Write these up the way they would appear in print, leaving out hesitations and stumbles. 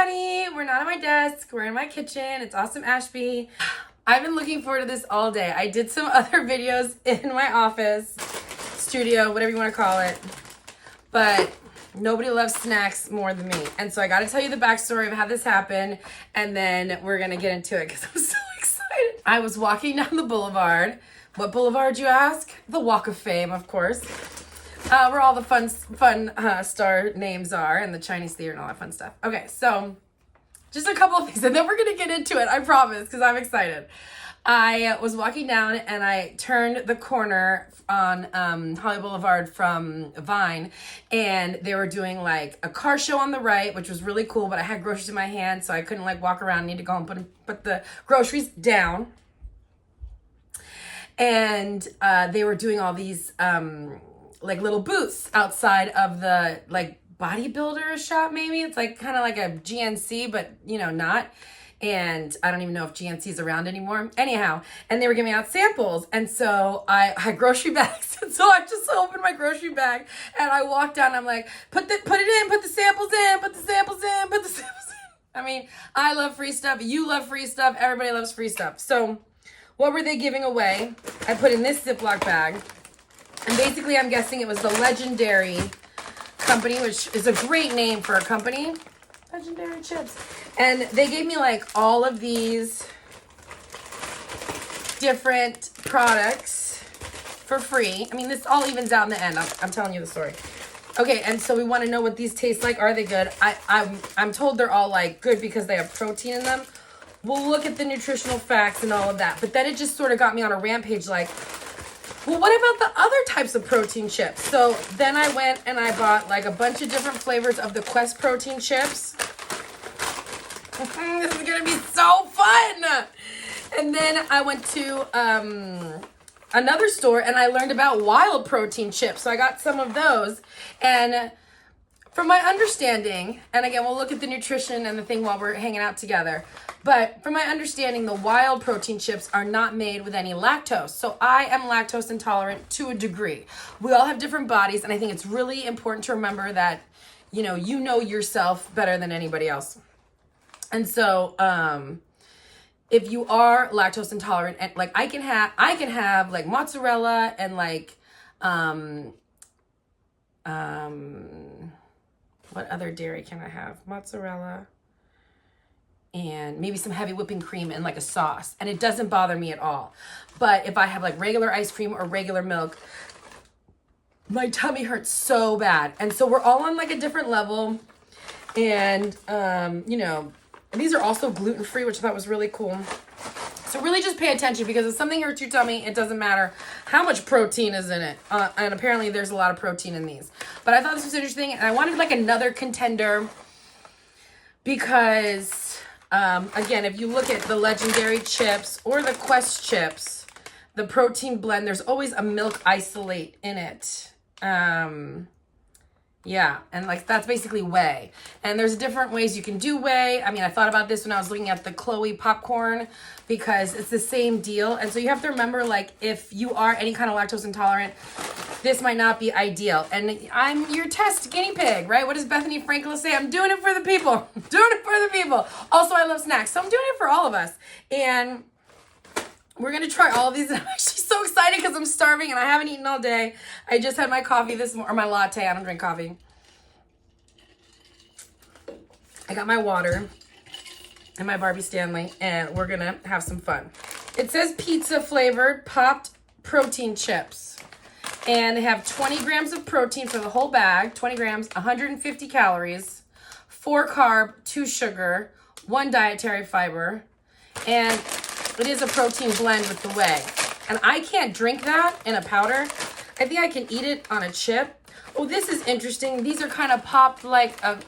everybody. We're not at my desk. We're in my kitchen. It's Awesome Ashby. I've been looking forward to this all day. I did some other videos in my office, studio, whatever you want to call it. But nobody loves snacks more than me. And so I got to tell you the backstory of how this happened. And then we're going to get into it because I'm so excited. I was walking down the boulevard. What boulevard, you ask? The Walk of Fame, of course. Where all the fun star names are and the Chinese theater and all that fun stuff. Okay, so just a couple of things and then we're going to get into it, I promise, because I'm excited. I was walking down and I turned the corner on Hollywood Boulevard from Vine, and they were doing like a car show on the right, which was really cool, but I had groceries in my hand, so I couldn't like walk around. I need to go and put the groceries down. And they were doing all these like little booths outside of the like bodybuilder shop, maybe. It's like kind of like a GNC, but you know, not. And I don't even know if GNC is around anymore. Anyhow, and they were giving out samples. And so I had grocery bags. And so I just opened my grocery bag and I walked down. I'm like, put it in, put the samples in, put the samples in, put the samples in. I mean, I love free stuff. You love free stuff. Everybody loves free stuff. So what were they giving away? I put in this Ziploc bag. And basically, I'm guessing it was the Legendary company, which is a great name for a company. Legendary chips. And they gave me like all of these different products for free. I mean, this all evens out in the end. I'm telling you the story. Okay, and so we want to know what these taste like. Are they good? I'm told they're all like good because they have protein in them. We'll look at the nutritional facts and all of that. But then it just sort of got me on a rampage like, well, what about the other types of protein chips? So then I went and I bought like a bunch of different flavors of the Quest protein chips. This is going to be so fun. And then I went to another store and I learned about wild protein chips. So I got some of those. And from my understanding, and again, we'll look at the nutrition and the thing while we're hanging out together. But from my understanding, the wild protein chips are not made with any lactose. So I am lactose intolerant to a degree. We all have different bodies, and I think it's really important to remember that, you know yourself better than anybody else. And so if you are lactose intolerant, and like I can have like mozzarella and like what other dairy can I have? Mozzarella and maybe some heavy whipping cream and like a sauce. And it doesn't bother me at all. But if I have like regular ice cream or regular milk, my tummy hurts so bad. And so we're all on like a different level. And, these are also gluten-free, which I thought was really cool. So really just pay attention because if something hurts your tummy, it doesn't matter how much protein is in it. And apparently there's a lot of protein in these. But I thought this was interesting. And I wanted like another contender because, again, if you look at the Legendary chips or the Quest chips, the protein blend, there's always a milk isolate in it. Yeah, and like that's basically whey. And there's different ways you can do whey. I mean, I thought about this when I was looking at the Chloe popcorn because it's the same deal. And so you have to remember, like, if you are any kind of lactose intolerant, this might not be ideal. And I'm your test guinea pig, right? What does Bethany Frankel say? I'm doing it for the people. I'm doing it for the people. Also, I love snacks, so I'm doing it for all of us. And we're going to try all of these. I'm actually so excited because I'm starving and I haven't eaten all day. I just had my coffee this morning, or my latte. I don't drink coffee. I got my water and my Barbie Stanley, and we're going to have some fun. It says pizza flavored popped protein chips. And they have 20 grams of protein for the whole bag. 20 grams, 150 calories, 4 carb, 2 sugar, 1 dietary fiber. And it is a protein blend with the whey. And I can't drink that in a powder. I think I can eat it on a chip. Oh, this is interesting. These are kind of popped like a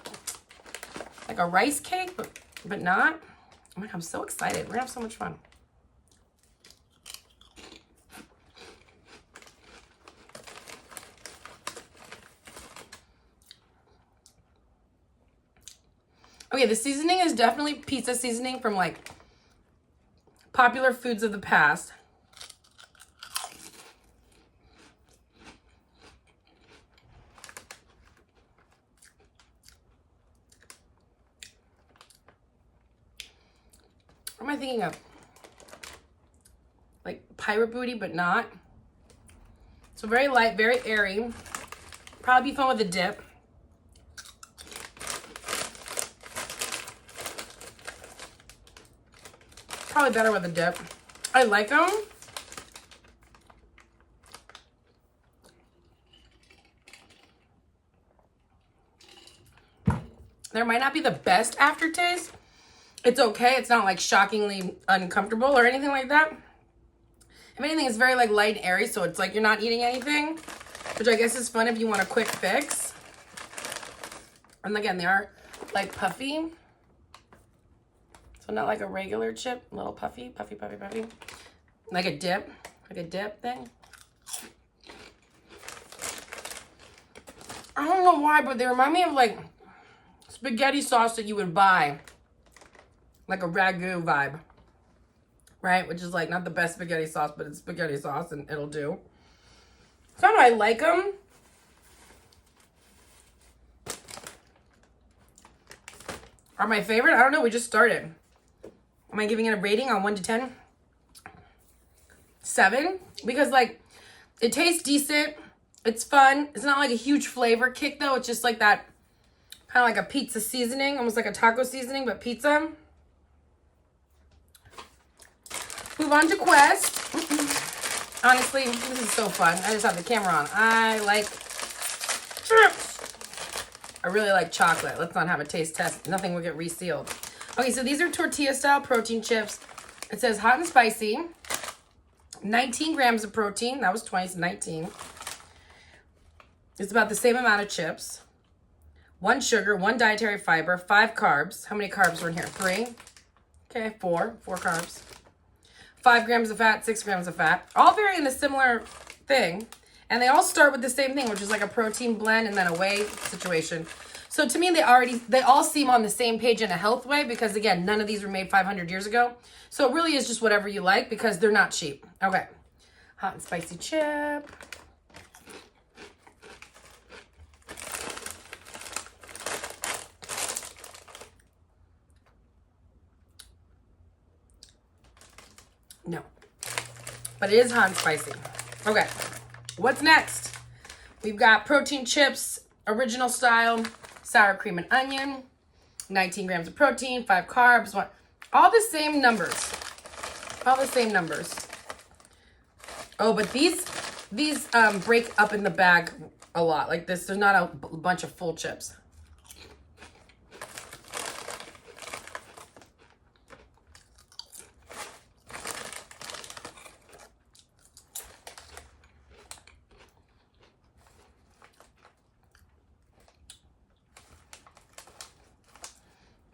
rice cake, but not. Oh my God, I'm so excited. We're gonna have so much fun. Okay, the seasoning is definitely pizza seasoning from like popular foods of the past. am I thinking of? Like pirate booty, but not. So very light, very airy. Probably be fun with a dip. Probably better with a dip. I like them. There might not be the best aftertaste. It's okay. It's not like shockingly uncomfortable or anything like that. If anything, it's very like light and airy, so it's like you're not eating anything, which I guess is fun if you want a quick fix. And again, they are like puffy. So not like a regular chip, a little puffy, puffy, puffy, puffy. Like a dip thing. I don't know why, but they remind me of like spaghetti sauce that you would buy. Like a ragu vibe. Right? Which is like not the best spaghetti sauce, but it's spaghetti sauce and it'll do. So I don't know, I like them. Are my favorite? I don't know, we just started. Am I giving it a rating on 1 to 10? 7? Because like, it tastes decent. It's fun. It's not like a huge flavor kick though. It's just like that, kind of like a pizza seasoning. Almost like a taco seasoning, but pizza. Move on to Quest. Honestly, this is so fun. I just have the camera on. I like chips. I really like chocolate. Let's not have a taste test. Nothing will get resealed. Okay, so these are tortilla-style protein chips. It says hot and spicy. 19 grams of protein. That was 20, so 19. It's about the same amount of chips. 1 sugar, 1 dietary fiber, 5 carbs. How many carbs are in here? 3. Okay, 4 carbs. 5 grams of fat, 6 grams of fat. All vary in a similar thing. And they all start with the same thing, which is like a protein blend and then a whey situation. So to me, they all seem on the same page in a health way because again, none of these were made 500 years ago. So it really is just whatever you like because they're not cheap. Okay. Hot and spicy chip. No. But it is hot and spicy. Okay. What's next? We've got protein chips, original style, sour cream and onion, 19 grams of protein, 5 carbs, all the same numbers. All the same numbers. Oh, but these break up in the bag a lot. Like this, there's not a bunch of full chips.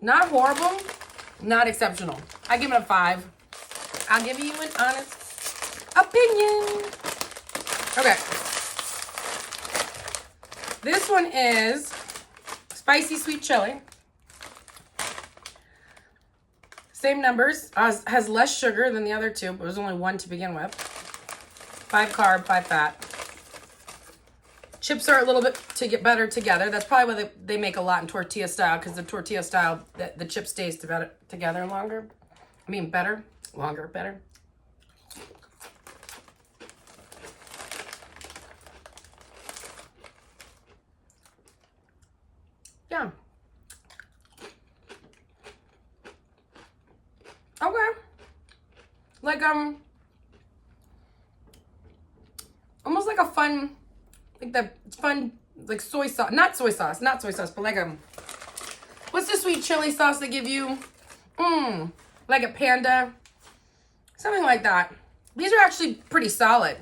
Not horrible, not exceptional. I give it a 5. I'll give you an honest opinion. Okay. This one is spicy sweet chili. Same numbers, has less sugar than the other two, but there's only 1 to begin with. 5 carb, 5 fat. Chips are a little bit to get better together. That's probably why they make a lot in tortilla style, because the tortilla style, the chip stays together longer. I mean, better, longer, better. Yeah. Okay. Like, almost like a fun, like the fun, like soy sauce, not soy sauce, but like what's the sweet chili sauce they give you? Like a Panda, something like that. These are actually pretty solid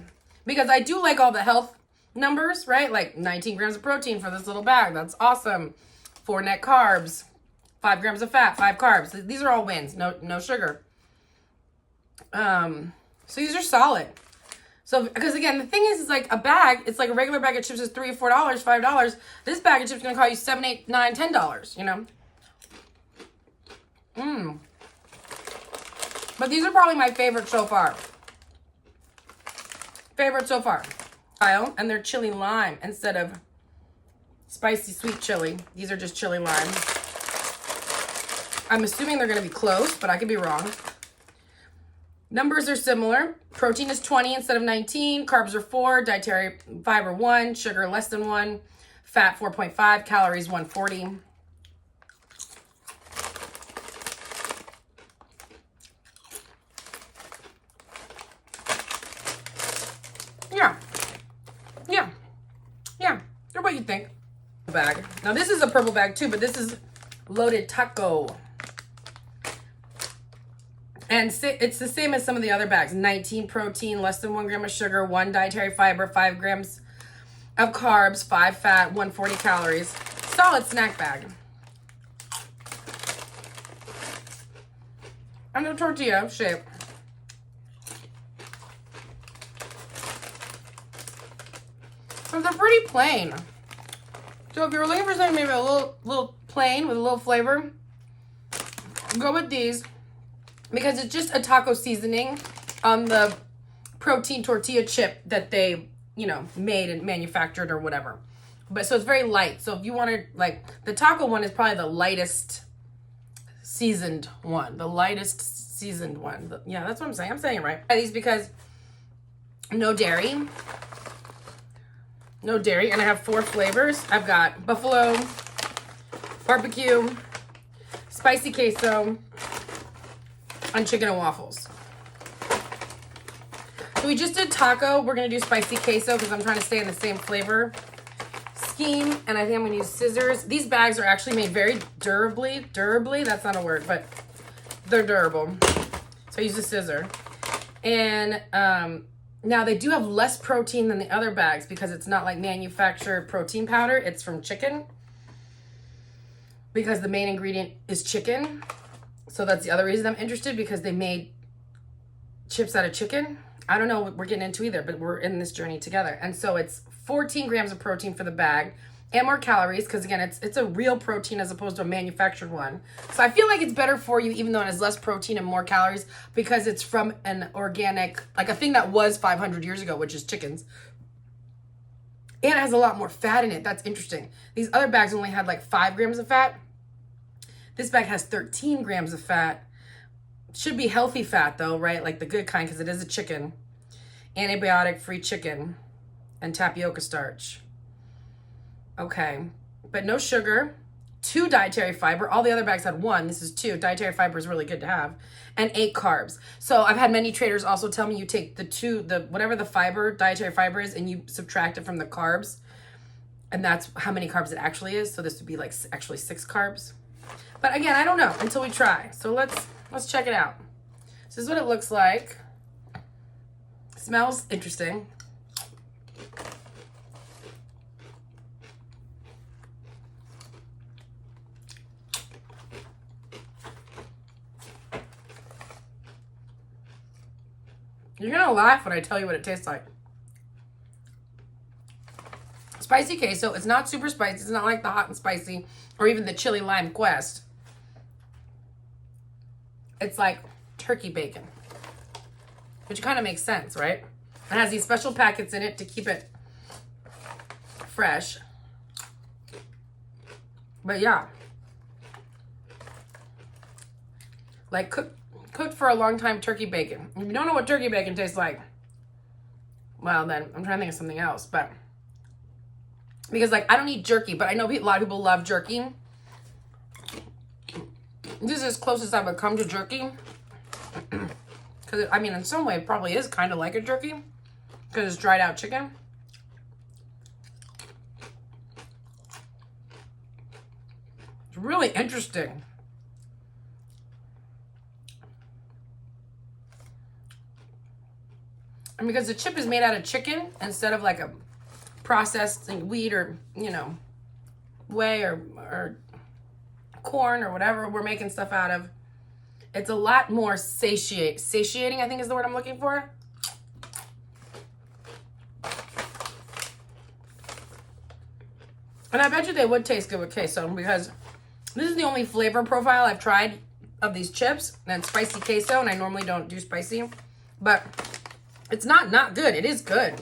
because I do like all the health numbers, right? Like 19 grams of protein for this little bag. That's awesome. 4 net carbs, 5 grams of fat, 5 carbs. These are all wins, no sugar. So these are solid. So, because again, the thing is like a bag, it's like a regular bag of chips is $3 or $4, $5. This bag of chips is going to cost you $7, $8, $9, $10, you know? But these are probably my favorite so far. And they're chili lime instead of spicy sweet chili. These are just chili lime. I'm assuming they're going to be close, but I could be wrong. Numbers are similar. Protein is 20 instead of 19. Carbs are 4. Dietary fiber 1. Sugar less than 1. Fat 4.5. Calories 140. Yeah. Yeah. Yeah. They're what you think. Bag. Now this is a purple bag too, but this is loaded taco. And it's the same as some of the other bags. 19 protein, less than 1 gram of sugar, 1 dietary fiber, 5 grams of carbs, 5 fat, 140 calories. Solid snack bag. And a tortilla shape. So they're pretty plain. So if you're looking for something maybe a little plain with a little flavor, go with these. Because it's just a taco seasoning on the protein tortilla chip that they, you know, made and manufactured or whatever. But so it's very light. So if you want to, like, the taco one is probably the lightest seasoned one. The lightest seasoned one. Yeah, that's what I'm saying. I'm saying it right. These because no dairy. No dairy. And I have 4 flavors. I've got buffalo, barbecue, spicy queso, and chicken and waffles. So we just did taco. We're going to do spicy queso because I'm trying to stay in the same flavor scheme. And I think I'm going to use scissors. These bags are actually made very durably. Durably? That's not a word, but they're durable. So I use a scissor. And now they do have less protein than the other bags because it's not like manufactured protein powder. It's from chicken. Because the main ingredient is chicken. So that's the other reason I'm interested, because they made chips out of chicken. I don't know what we're getting into either, but we're in this journey together. And so it's 14 grams of protein for the bag and more calories because, again, it's a real protein as opposed to a manufactured one. So I feel like it's better for you even though it has less protein and more calories because it's from an organic, like a thing that was 500 years ago, which is chickens. And it has a lot more fat in it. That's interesting. These other bags only had like 5 grams of fat. This bag has 13 grams of fat. Should be healthy fat though, right? Like the good kind because it is a chicken. Antibiotic-free chicken and tapioca starch. Okay, but no sugar. 2 dietary fiber. All the other bags had 1. This is 2. Dietary fiber is really good to have. And 8 carbs. So I've had many traders also tell me you take the whatever the fiber, dietary fiber is, and you subtract it from the carbs. And that's how many carbs it actually is. So this would be like actually 6 carbs. But again, I don't know until we try. So let's check it out. This is what it looks like. Smells interesting. You're gonna laugh when I tell you what it tastes like. Spicy queso. It's not super spicy. It's not like the hot and spicy or even the chili lime quest. It's like turkey bacon, which kind of makes sense, right? It has these special packets in it to keep it fresh. But yeah, like cooked for a long time turkey bacon. If you don't know what turkey bacon tastes like, well then I'm trying to think of something else. But because like I don't eat jerky, but I know a lot of people love jerky. This is as close as I would come to jerky. Because, I mean, in some way, it probably is kind of like a jerky. Because it's dried out chicken. It's really interesting. And because the chip is made out of chicken instead of like a processed wheat or, you know, whey or corn or whatever we're making stuff out of, it's a lot more satiating, I think is the word I'm looking for. And I bet you they would taste good with queso because this is the only flavor profile I've tried of these chips, and it's spicy queso, and I normally don't do spicy, but it's not good. It is good.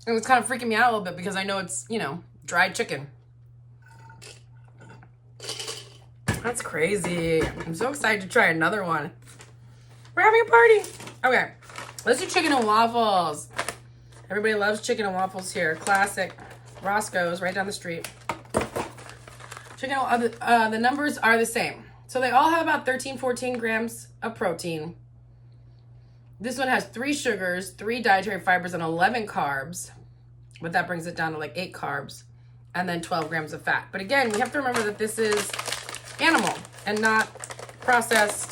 And it's kind of freaking me out a little bit because I know it's, you know, dried chicken. That's crazy. I'm so excited to try another one. We're having a party. Okay, let's do chicken and waffles. Everybody loves chicken and waffles here. Classic. Roscoe's right down the street. Chicken, the numbers are the same. So they all have about 13, 14 grams of protein. This one has 3 sugars, 3 dietary fibers, and 11 carbs. But that brings it down to like 8 carbs. And then 12 grams of fat. But again, we have to remember that this is animal and not processed.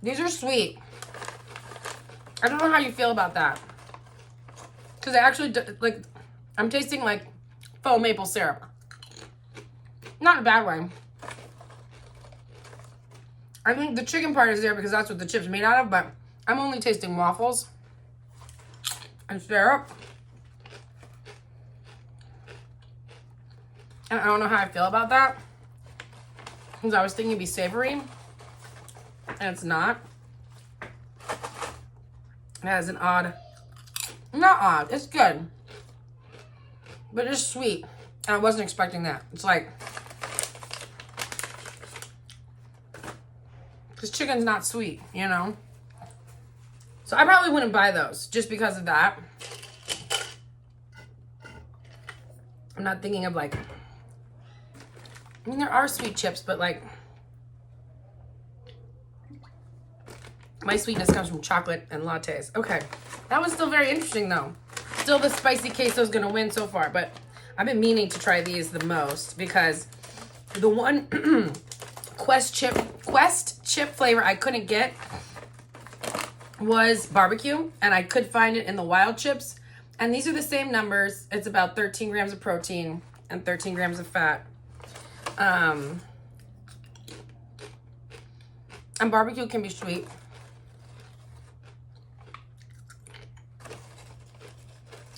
These are sweet. I don't know how you feel about that. Because they actually, like, I'm tasting like faux maple syrup. Not in a bad way. I think the chicken part is there because that's what the chip's made out of, but I'm only tasting waffles and syrup. And I don't know how I feel about that. Because I was thinking it'd be savory. And it's not. It has an odd, not odd, it's good. But it's sweet. And I wasn't expecting that. It's like, because chicken's not sweet, you know? So I probably wouldn't buy those just because of that. I'm not thinking of like, I mean, there are sweet chips, but like, my sweetness comes from chocolate and lattes. Okay, that was still very interesting though. Still the spicy queso is gonna win so far, but I've been meaning to try these the most because the one Quest chip flavor I couldn't get was barbecue, and I could find it in the wild chips. And these are the same numbers. It's about 13 grams of protein and 13 grams of fat. And barbecue can be sweet.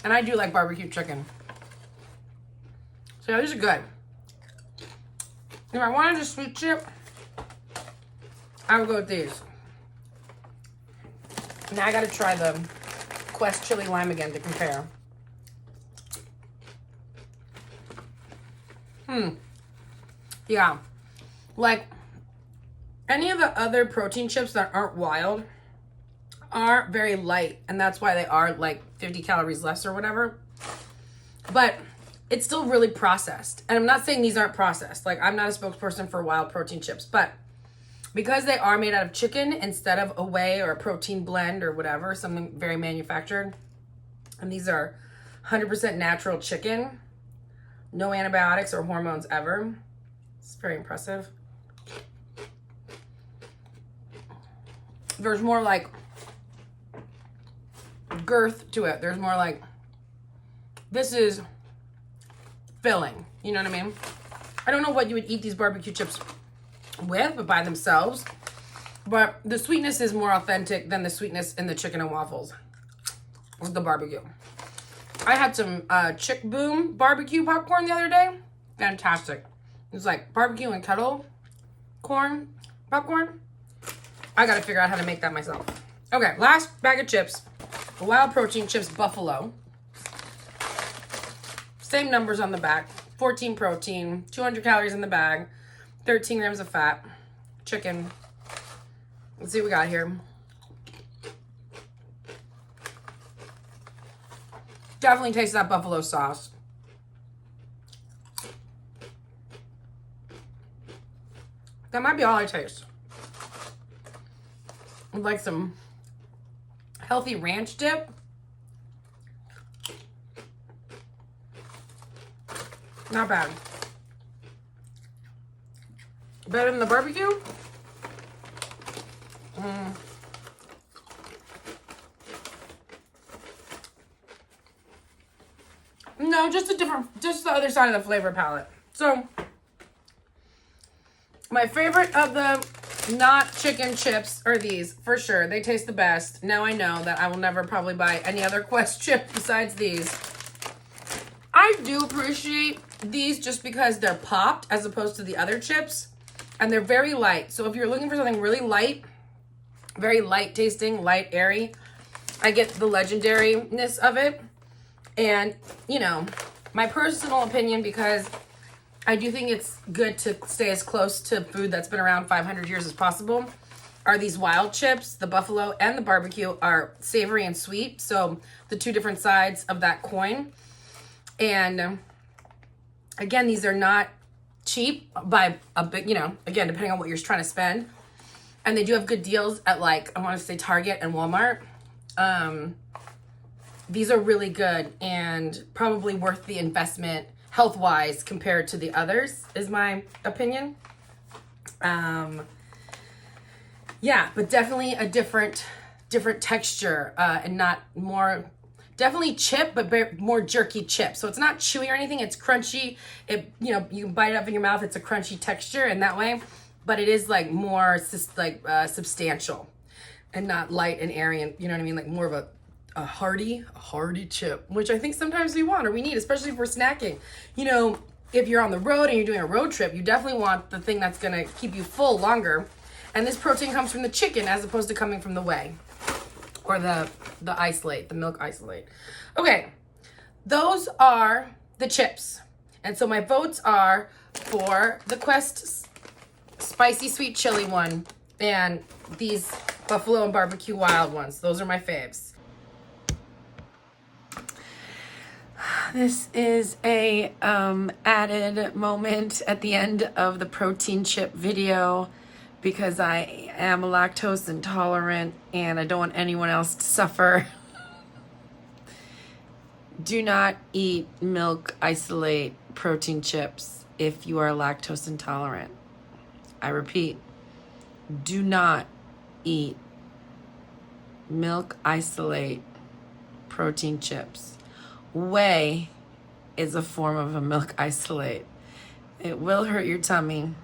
And I do like barbecue chicken. So yeah, these are good. If I wanted a sweet chip, I would go with these. Now I gotta try the Quest chili lime again to compare. Yeah. Like, any of the other protein chips that aren't wild are very light, and that's why they are like 50 calories less or whatever. But it's still really processed. And I'm not saying these aren't processed. Like, I'm not a spokesperson for wild protein chips, but because they are made out of chicken instead of a whey or a protein blend or whatever, something very manufactured, and these are 100% natural chicken, no antibiotics or hormones ever. It's very impressive. There's more like girth to it. There's more like, this is filling. You know what I mean? I don't know what you would eat these barbecue chips with, but by themselves. But the sweetness is more authentic than the sweetness in the chicken and waffles with the barbecue. I had some Chick Boom barbecue popcorn the other day. Fantastic. It's like barbecue and kettle corn popcorn. I gotta figure out how to make that myself. Okay, last bag of chips. The Wild Protein Chips Buffalo. Same numbers on the back. 14 protein, 200 calories in the bag, 13 grams of fat, chicken. Let's see what we got here. Definitely tastes that buffalo sauce. That might be all I taste. With like some healthy ranch dip. Not bad. Better than the barbecue? No, just the other side of the flavor palette. So, my favorite of the not chicken chips are these, for sure. They taste the best. Now I know that I will never probably buy any other Quest chip besides these. I do appreciate these just because they're popped as opposed to the other chips. And they're very light. So if you're looking for something really light, very light tasting, light, airy, I get the legendariness of it. And, you know, my personal opinion, because I do think it's good to stay as close to food that's been around 500 years as possible. are these wild chips. The buffalo and the barbecue are savory and sweet. So the two different sides of that coin. And again, these are not cheap by a bit, you know, again, depending on what you're trying to spend. And they do have good deals at, like, I want to say Target and Walmart. These are really good and probably worth the investment health-wise compared to the others, is my opinion. Yeah, but definitely a different texture, and not more, definitely chip, but more jerky chip. So it's not chewy or anything. It's crunchy. It, you know, you can bite it up in your mouth. It's a crunchy texture in that way, but it is like more substantial and not light and airy, and you know what I mean? Like more of a hearty chip, which I think sometimes we want or we need, especially if we're snacking. You know, if you're on the road and you're doing a road trip, you definitely want the thing that's gonna keep you full longer. And this protein comes from the chicken as opposed to coming from the whey or the isolate, the milk isolate. Okay, those are the chips. And so my votes are for the Quest spicy sweet chili one and these buffalo and barbecue wild ones. Those are my faves. This is a added moment at the end of the protein chip video because I am lactose intolerant and I don't want anyone else to suffer. Do not eat milk isolate protein chips if you are lactose intolerant. I repeat, do not eat milk isolate protein chips. Whey is a form of a milk isolate. It will hurt your tummy.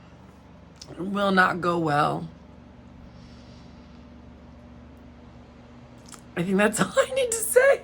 It will not go well. I think that's all I need to say.